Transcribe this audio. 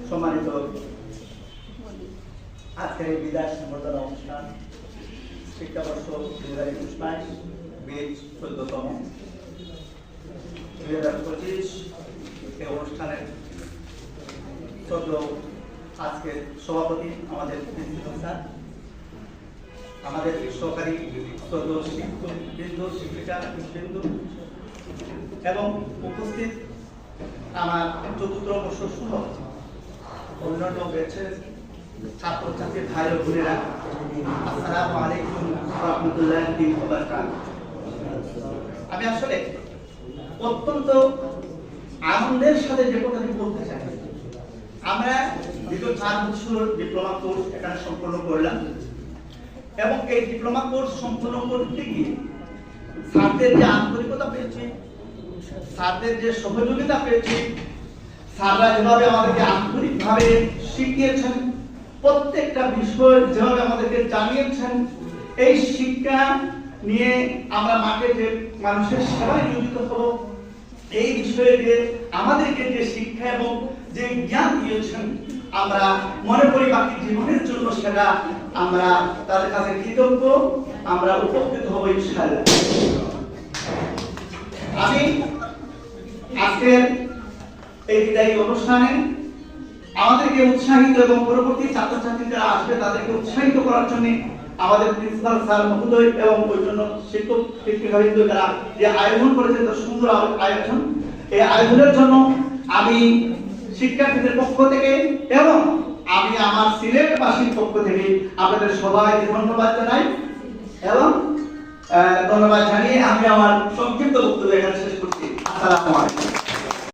সম্মানিত আজকের এই বিদায় সম্বর্ধনা অনুষ্ঠান শিক্ষাবর্ষ 2021-22 বেচ 14তম 2025 এই অনুষ্ঠানের আজকের সভাপতি আমাদের প্রিন্সিপাল স্যার, আমাদের সহকারী শিক্ষকবৃন্দ, শিক্ষিকাবৃন্দ এবং উপস্থিত আমার চতুর্থ বর্ষ সহ অন্যান্য ব্যাচের ছাত্রছাত্রী ভাই ও বোনেরা, আসসালামু আলাইকুম ওয়া রাহমাতুল্লাহি ওয়া বারাকাতুহু। আমি আসলে অত্যন্ত আনন্দের সাথে যে কথাটি বলতে চাই, আমরা দীর্ঘ 4 বছর ডিপ্লোমা কোর্স এখানে সম্পন্ন করলাম এবং এই ডিপ্লোমা কোর্স সম্পন্ন করতে গিয়ে স্যারদের যে আন্তরিকতা পেয়েছি, স্যারদের যে সহযোগিতা পেয়েছি, স্যাররা যেভাবে আমাদেরকে আন্তরিকভাবে শিখিয়েছেন, প্রত্যেকটা বিষয় যেভাবে আমাদেরকে জানিয়েছেন, এই শিক্ষা নিয়ে আমরা মাঠে যে মানুষের সেবায় নিয়োজিত হব, এই বিষয়ে যে আমাদেরকে যে শিক্ষা এবং যে জ্ঞান দিয়েছেন, আমরা মনে করি বাকি জীবনের জন্য সেটা আমরা তাদের কাছে কৃতজ্ঞ, আমরা উপকৃত হব ইনশাআল্লাহ। আমি আজকের এই বিদায়ী অনুষ্ঠানে আমাদেরকে উৎসাহিত এবং পরবর্তী ছাত্রছাত্রী যারা আসবে তাদেরকে উৎসাহিত করার জন্য আমাদের প্রিন্সিপাল স্যার মহোদয় এবং ওই জন্য শিক্ষক শিক্ষিকাবৃন্দ যারা যে আয়োজন করেছে, তো সুন্দর আয়োজন, এই আয়োজনের জন্য আমি শিক্ষার্থীদের পক্ষ থেকে এবং আমি আমার সিলেটবাসীর পক্ষ থেকে আপনাদের সবাইকে ধন্যবাদ জানাই এবং ধন্যবাদ জানিয়ে আমি আমার সংক্ষিপ্ত বক্তব্য এখানে শেষ করছি। আসসালামু আলাইকুম।